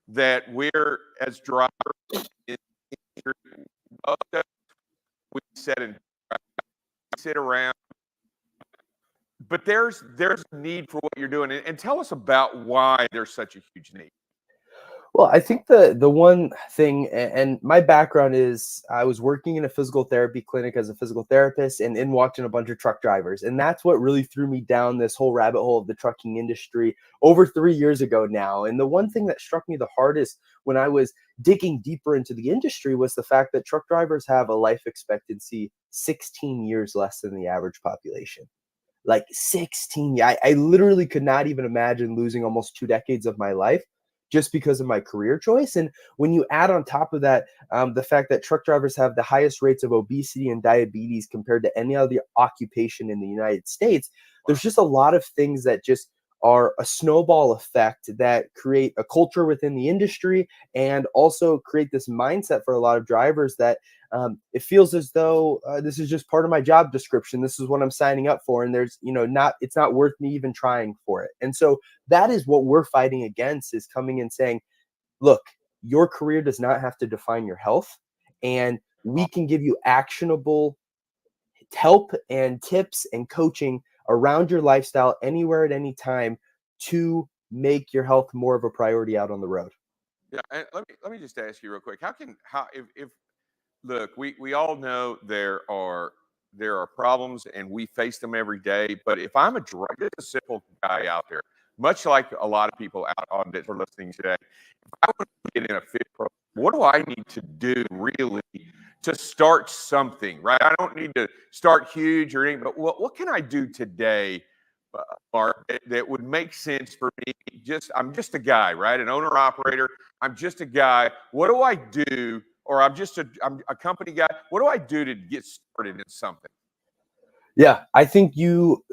that we're, as drivers, in most of us, we sit around, but there's a need for what you're doing, and tell us about why there's such a huge need. Well, I think the one thing, and my background is I was working in a physical therapy clinic as a physical therapist and watching a bunch of truck drivers. And that's what really threw me down this whole rabbit hole of the trucking industry over 3 years ago now. And the one thing that struck me the hardest when I was digging deeper into the industry was the fact that truck drivers have a life expectancy 16 years less than the average population. Like 16. I literally could not even imagine losing almost 2 decades of my life just because of my career choice. And when you add on top of that, the fact that truck drivers have the highest rates of obesity and diabetes compared to any other occupation in the United States, there's just a lot of things that just are a snowball effect that create a culture within the industry and also create this mindset for a lot of drivers that it feels as though this is just part of my job description. This is what I'm signing up for. And there's, it's not worth me even trying for it. And so that is what we're fighting against, is coming and saying, look, your career does not have to define your health. And we can give you actionable help and tips and coaching around your lifestyle anywhere at any time to make your health more of a priority out on the road. Yeah, and let me just ask you real quick. If look, we all know there are problems and we face them every day. But if I'm just a simple guy out there, much like a lot of people out on that are listening today, if I want to get in a fit program, what do I need to do really to start something, right? I don't need to start huge or anything, but what can I do today, Mark, that would make sense for me? I'm just a guy, right? An owner operator. I'm just a guy. What do I do? Or I'm a company guy. What do I do to get started in something? Yeah, I think you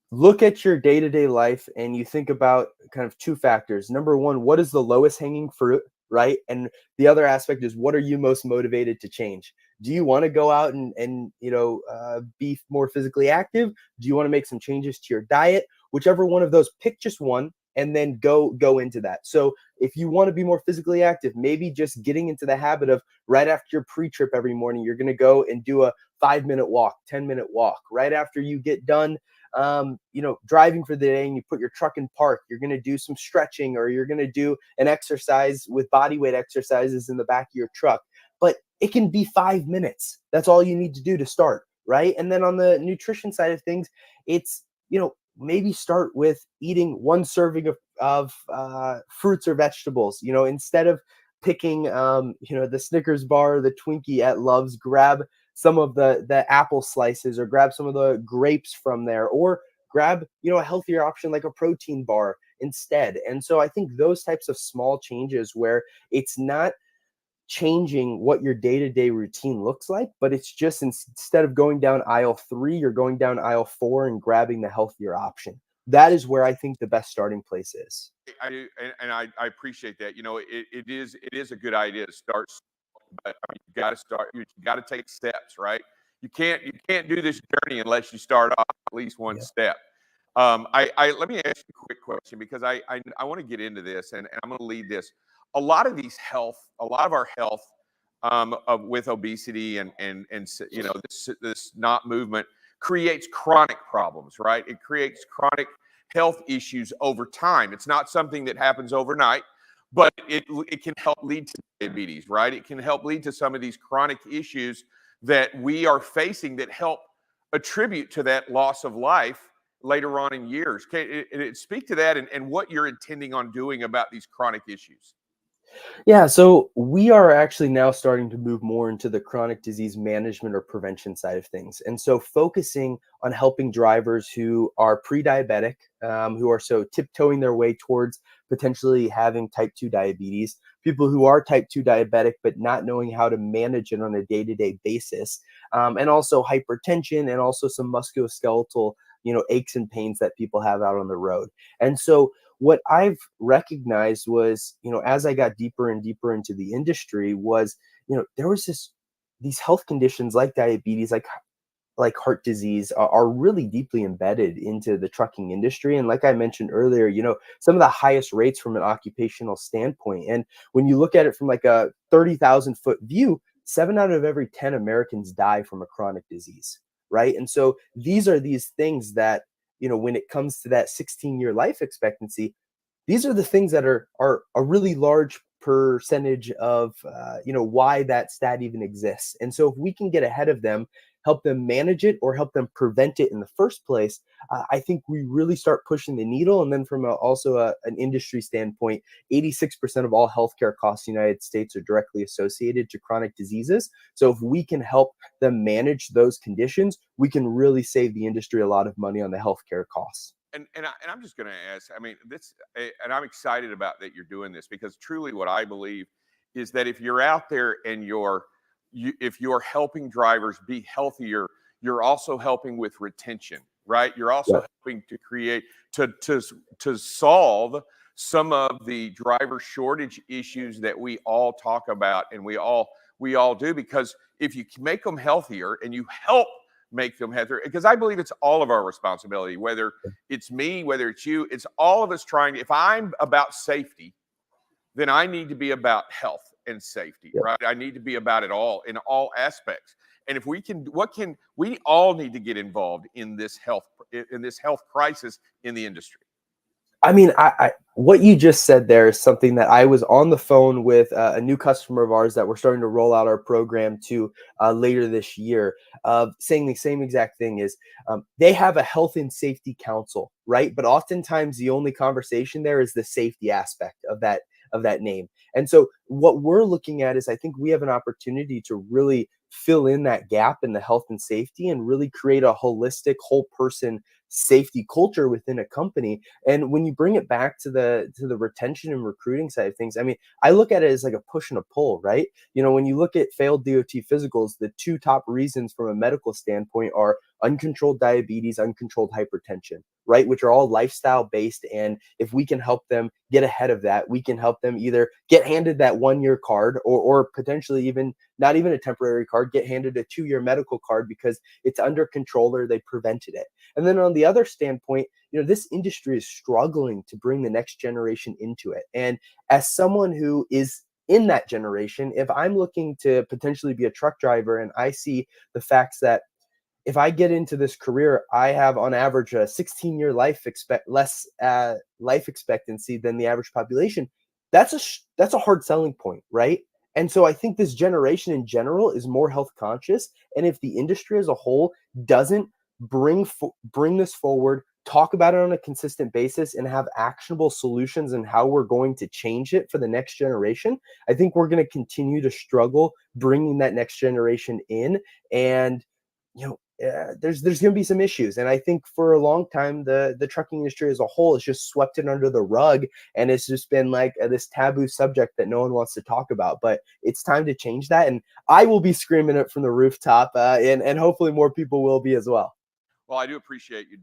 look at your day-to-day life and you think about kind of two factors. Number one, what is the lowest hanging fruit, right? And the other aspect is, what are you most motivated to change? Do you want to go out and be more physically active? Do you want to make some changes to your diet? Whichever one of those, pick just one and then go into that. So if you want to be more physically active, maybe just getting into the habit of right after your pre-trip every morning, you're going to go and do a 5-minute walk, 10-minute walk. Right after you get done driving for the day and you put your truck in park, you're going to do some stretching, or you're going to do an exercise with body weight exercises in the back of your truck. But it can be 5 minutes. That's all you need to do to start, right? And then on the nutrition side of things, it's, maybe start with eating one serving of fruits or vegetables, instead of picking, the Snickers bar, or the Twinkie at Love's, grab some of the apple slices, or grab some of the grapes from there, or grab, a healthier option like a protein bar instead. And so I think those types of small changes where it's not changing what your day-to-day routine looks like, but it's just, instead of going down aisle 3, you're going down aisle 4 and grabbing the healthier option. That is where I think the best starting place is. I do, and I appreciate that. It is a good idea to start, but you got to start. You got to take steps, right? You can't do this journey unless you start off at least one step. Let me ask you a quick question, because I want to get into this, and I'm going to lead this. A lot of our health with obesity and this not movement creates chronic problems, right? It creates chronic health issues over time. It's not something that happens overnight, but it can help lead to diabetes, right? It can help lead to some of these chronic issues that we are facing that help attribute to that loss of life later on in years. Can it speak to that and what you're intending on doing about these chronic issues? Yeah, so we are actually now starting to move more into the chronic disease management or prevention side of things. And so focusing on helping drivers who are pre-diabetic, who are so tiptoeing their way towards potentially having type 2 diabetes, people who are type 2 diabetic but not knowing how to manage it on a day-to-day basis, and also hypertension, and also some musculoskeletal aches and pains that people have out on the road. And so what I've recognized was, as I got deeper and deeper into the industry, was, there was these health conditions like diabetes, like like heart disease are really deeply embedded into the trucking industry. And like I mentioned earlier, some of the highest rates from an occupational standpoint. And when you look at it from like a 30,000-foot view, 7 out of every 10 Americans die from a chronic disease, right? And so these are these things that, when it comes to that 16-year life expectancy, these are the things that are a really large percentage of why that stat even exists. And so if we can get ahead of them, help them manage it or help them prevent it in the first place, I think we really start pushing the needle. And then from an industry standpoint, 86% of all healthcare costs in the United States are directly associated to chronic diseases. So if we can help them manage those conditions, we can really save the industry a lot of money on the healthcare costs. And I'm just going to ask. I mean, and I'm excited about that you're doing this, because truly, what I believe is that if you're out there and if you're helping drivers be healthier, you're also helping with retention, right? You're also helping to create to solve some of the driver shortage issues that we all talk about, and we all do, because if you make them healthier and you help make them healthier, because I believe it's all of our responsibility, whether it's me, whether it's you, it's all of us trying to, if I'm about safety, then I need to be about health and safety, right? I need to be about it all in all aspects. And if we all need to get involved in this health crisis in the industry. I mean, what you just said there is something that I was on the phone with a new customer of ours that we're starting to roll out our program to later this year, saying the same exact thing. Is they have a health and safety council, right? But oftentimes the only conversation there is the safety aspect of that name. And so what we're looking at is, I think we have an opportunity to really fill in that gap in the health and safety and really create a holistic, whole person safety culture within a company. And when you bring it back to the retention and recruiting side of things, I mean, I look at it as like a push and a pull, right? When you look at failed DOT physicals, the two top reasons from a medical standpoint are uncontrolled diabetes, uncontrolled hypertension, right? Which are all lifestyle based. And if we can help them get ahead of that, we can help them either get handed that 1-year card or potentially even not even a temporary card, get handed a 2-year medical card because it's under control or they prevented it. And then on the other standpoint, this industry is struggling to bring the next generation into it. And as someone who is in that generation, if I'm looking to potentially be a truck driver and I see the facts that if I get into this career, I have on average a 16-year life expectancy than the average population, that's a hard selling point, right? And so I think this generation in general is more health conscious. And if the industry as a whole doesn't bring this forward, talk about it on a consistent basis, and have actionable solutions and how we're going to change it for the next generation, I think we're going to continue to struggle bringing that next generation in. And there's going to be some issues. And I think for a long time, the trucking industry as a whole has just swept it under the rug. And it's just been like this taboo subject that no one wants to talk about. But it's time to change that. And I will be screaming it from the rooftop, and hopefully more people will be as well. Well, I do appreciate you,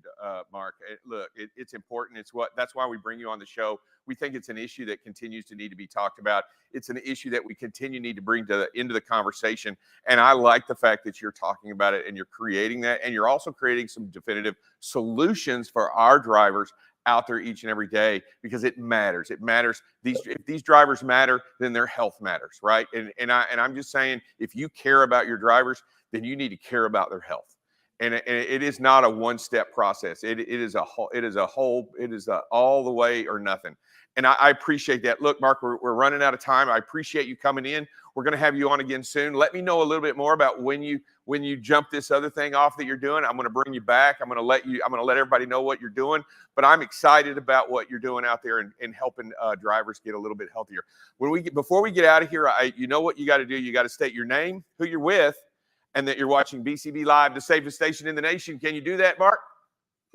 Mark. Look, it's important. That's why we bring you on the show. We think it's an issue that continues to need to be talked about. It's an issue that we need to bring into the conversation. And I like the fact that you're talking about it and you're creating that, and you're also creating some definitive solutions for our drivers out there each and every day, because it matters. It matters. If these drivers matter, then their health matters, right? And I'm just saying, if you care about your drivers, then you need to care about their health. And it is not a one-step process. It is all the way or nothing. And I appreciate that. Look, Mark, we're running out of time. I appreciate you coming in. We're going to have you on again soon. Let me know a little bit more about when you jump this other thing off that you're doing. I'm going to bring you back. I'm going to let everybody know what you're doing. But I'm excited about what you're doing out there and helping drivers get a little bit healthier. Before we get out of here, you know what you got to do. You got to state your name, who you're with, and that you're watching BCB Live, the safest station in the nation. Can you do that, Mark?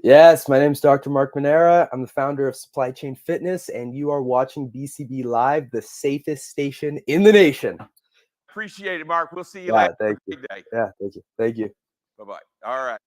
Yes, my name is Dr. Mark Manera. I'm the founder of Supply Chain Fitness, and you are watching BCB Live, the safest station in the nation. Appreciate it, Mark. We'll see you later. Thank you. Day. Yeah, thank you. Thank you. Bye-bye. All right.